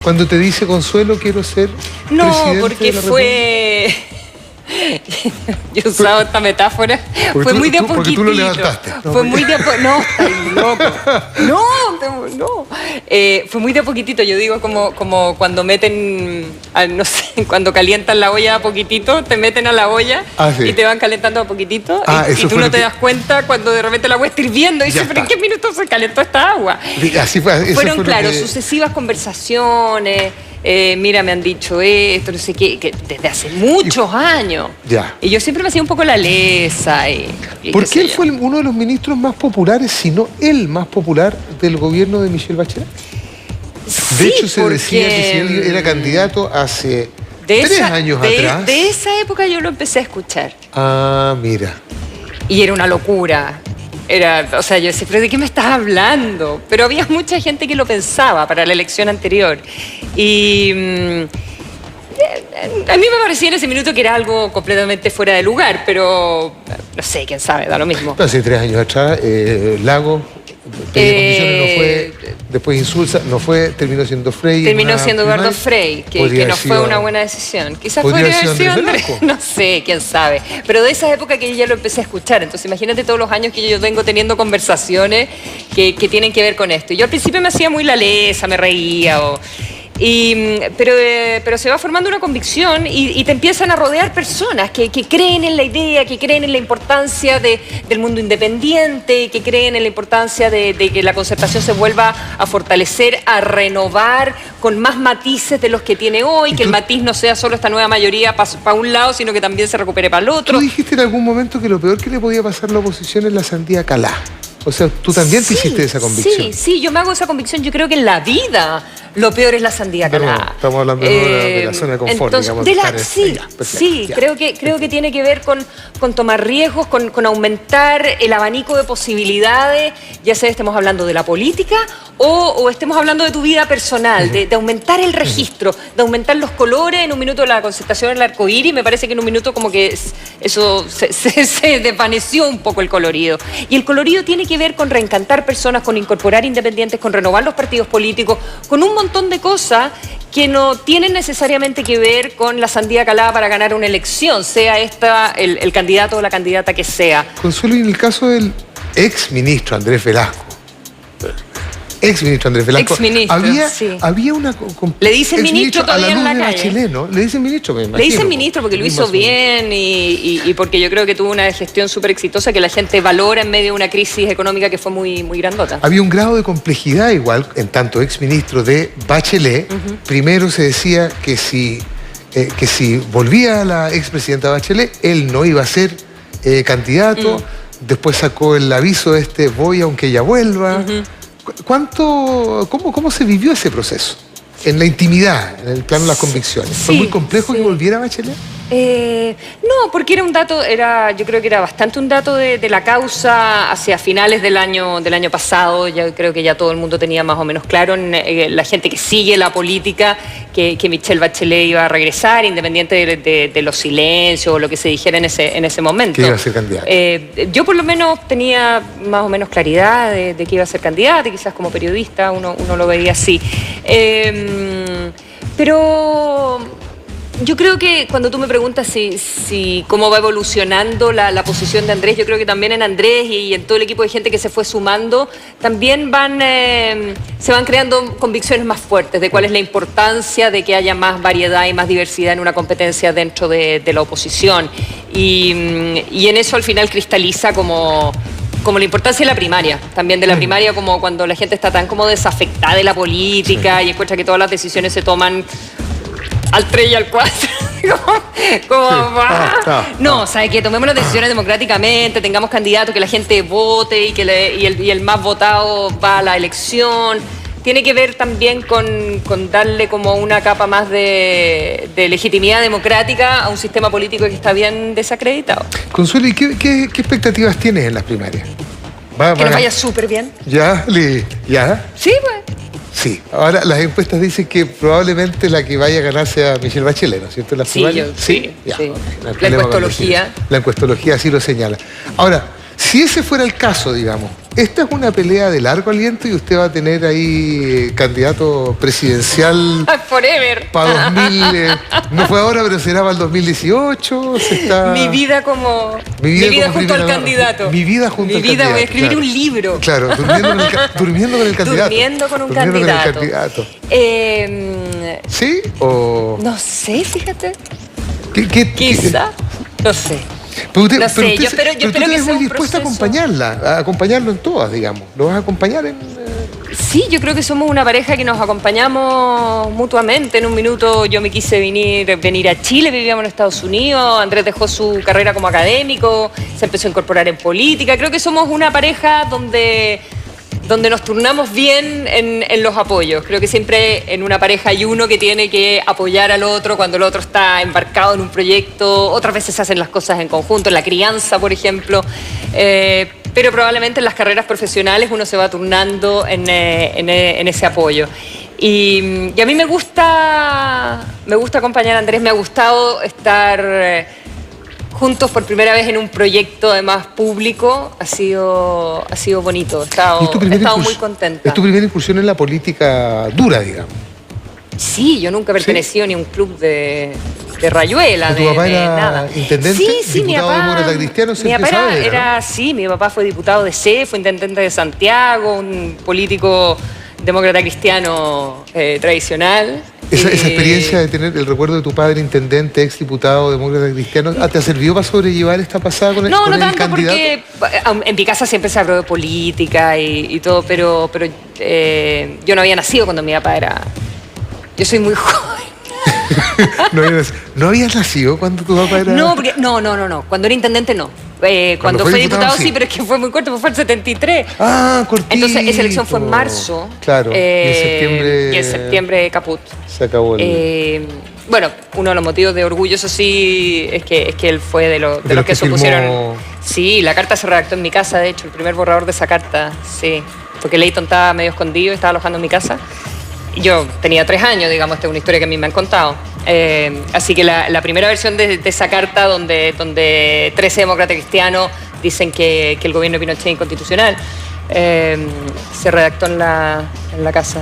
Cuando te dice Consuelo, quiero ser presidente porque de la fue... Yo he usado esta metáfora. Fue muy de a poquitito. Porque tú lo levantaste. Fue muy de a poquitito. No, estás loco. No. Fue muy de a poquitito. Yo digo como cuando meten, no sé, cuando calientan la olla a poquitito, te meten a la olla y te van calentando a poquitito. Y tú no te das cuenta cuando de repente el agua está hirviendo y dices, ¿pero en qué minutos se calentó esta agua? Así fue. Fueron, claro, sucesivas conversaciones. Mira, me han dicho esto, no sé qué, que desde hace muchos años. Ya. Y yo siempre me hacía un poco la lesa. Porque él fue uno de los ministros más populares, si no el más popular del gobierno de Michelle Bachelet. De hecho, se decía que si él era candidato hace 3 años atrás. De esa época yo lo empecé a escuchar. Ah, mira. Y era una locura. O sea, yo decía, ¿pero de qué me estás hablando? Pero había mucha gente que lo pensaba para la elección anterior. Y a mí me parecía en ese minuto que era algo completamente fuera de lugar, pero no sé, quién sabe, da lo mismo. Hace 3 años atrás, Lago, Condiciones no fue, después Insulza, no fue, terminó siendo Frey. Terminó siendo Eduardo Frey, que no fue una buena decisión. Quizás podría haber sido Andrés, no sé, quién sabe. Pero de esa época que yo ya lo empecé a escuchar, entonces imagínate todos los años que yo vengo teniendo conversaciones que tienen que ver con esto. Yo al principio me hacía muy la lesa, me reía pero se va formando una convicción y te empiezan a rodear personas que creen en la idea, que creen en la importancia del mundo independiente, que creen en la importancia de que la concertación se vuelva a fortalecer, a renovar con más matices de los que tiene hoy, que el matiz no sea solo esta nueva mayoría para un lado, sino que también se recupere para el otro. Tú dijiste en algún momento que lo peor que le podía pasar a la oposición es la sandía calá. O sea, tú también te hiciste esa convicción. Sí, yo me hago esa convicción. Yo creo que en la vida lo peor es la sandía calá. No, estamos hablando de la zona de confort, entonces, digamos. Creo que tiene que ver con tomar riesgos, con aumentar el abanico de posibilidades, ya sea estemos hablando de la política o estemos hablando de tu vida personal, de aumentar el registro, de aumentar los colores. En un minuto la concertación en el arcoíris, me parece que en un minuto como que eso se desvaneció un poco el colorido. Y el colorido tiene que ver con reencantar personas, con incorporar independientes, con renovar los partidos políticos, con un montón de cosas que no tienen necesariamente que ver con la sandía calada para ganar una elección, sea esta el candidato o la candidata que sea. Consuelo, y en el caso del exministro Andrés Velasco, había una... Le dicen ministro todavía en la calle. Chileno, le dicen ministro, me imagino. Le dicen ministro porque lo hizo bien y porque yo creo que tuvo una gestión súper exitosa que la gente valora en medio de una crisis económica que fue muy, muy grandota. Había un grado de complejidad igual, en tanto exministro de Bachelet. Primero se decía que si volvía la expresidenta Bachelet, él no iba a ser candidato. Después sacó el aviso voy aunque ella vuelva. ¿Cómo se vivió ese proceso? En la intimidad, en el plano de las convicciones. ¿Fue muy complejo que volviera Bachelet? No, porque era un dato, yo creo que era bastante un dato de la causa hacia finales del año pasado. Yo creo que ya todo el mundo tenía más o menos claro, la gente que sigue la política, que Michelle Bachelet iba a regresar, independiente de los silencios o lo que se dijera en ese momento. Que iba a ser candidata. Yo por lo menos tenía más o menos claridad de que iba a ser candidata, y quizás como periodista uno lo veía así. Pero yo creo que cuando tú me preguntas cómo va evolucionando la posición de Andrés, yo creo que también en Andrés y en todo el equipo de gente que se fue sumando, también se van creando convicciones más fuertes de cuál es la importancia de que haya más variedad y más diversidad en una competencia dentro de la oposición. Y en eso al final cristaliza como la importancia de la primaria, también de la primaria, como cuando la gente está tan como desafectada de la política y encuentra que todas las decisiones se toman al 3 y al 4. No, ¿sabes qué? Tomemos las decisiones democráticamente, tengamos candidatos, que la gente vote y el más votado va a la elección. Tiene que ver también con darle como una capa más de legitimidad democrática a un sistema político que está bien desacreditado. Consuelo, ¿y qué expectativas tienes en las primarias? Que nos vaya súper bien. ¿Ya? Sí, pues. Sí, ahora las encuestas dicen que probablemente la que vaya a ganar sea Michelle Bachelet, ¿no es cierto? Sí. La encuestología. La encuestología así lo señala. Ahora, Si ese fuera el caso, digamos, esta es una pelea de largo aliento y usted va a tener ahí candidato presidencial forever. Para 2000, no fue ahora, pero será para el 2018. Mi vida como... Mi vida junto al candidato. Mi vida junto al candidato. Voy a escribir un libro. Claro, durmiendo con el candidato. Durmiendo con un candidato. ¿Sí? ¿O...? No sé, fíjate. Quizá. No sé. Pero usted, no sé, yo espero que sea muy un dispuesta proceso... a acompañarlo en todas, digamos. ¿Lo vas a acompañar en...? Sí, yo creo que somos una pareja que nos acompañamos mutuamente. En un minuto yo me quise venir a Chile, vivíamos en Estados Unidos, Andrés dejó su carrera como académico, se empezó a incorporar en política. Creo que somos una pareja donde nos turnamos bien en los apoyos. Creo que siempre en una pareja hay uno que tiene que apoyar al otro cuando el otro está embarcado en un proyecto. Otras veces se hacen las cosas en conjunto, en la crianza, por ejemplo. Pero probablemente en las carreras profesionales uno se va turnando en ese apoyo. Y a mí me gusta acompañar a Andrés, me ha gustado estar... juntos por primera vez en un proyecto además público, ha sido bonito, he estado muy contenta. ¿Es tu primera incursión en la política dura, digamos? Sí, yo nunca he pertenecido ni a un club de rayuela, ¿Tu papá era nada. intendente? Sí, diputado demócrata cristiano, mi papá era, sí, mi papá fue diputado de C, fue intendente de Santiago, un político demócrata cristiano tradicional. Esa experiencia de tener el recuerdo de tu padre intendente, exdiputado, demócrata cristiano, ¿te ha servido para sobrellevar esta pasada con el candidato? No tanto, porque en mi casa siempre se habló de política y todo, pero yo no había nacido cuando mi papá era... Yo soy muy joven. ¿No habías nacido cuando tu papá era...? No, cuando era intendente no. Cuando fue diputado sí, pero es que fue muy corto, fue el 73. Ah, cortito. Entonces esa elección fue en marzo. Claro, y en septiembre caput. Se acabó el... bueno, uno de los motivos de orgullo, eso sí, es que él fue de los que supusieron... Sí, la carta se redactó en mi casa, de hecho, el primer borrador de esa carta, sí. Porque Leighton estaba medio escondido, estaba alojando en mi casa. Yo tenía 3 años, digamos, esta es una historia que a mí me han contado. Así que la primera versión de esa carta donde 13 demócratas cristianos dicen que el gobierno de Pinochet es inconstitucional, se redactó en la casa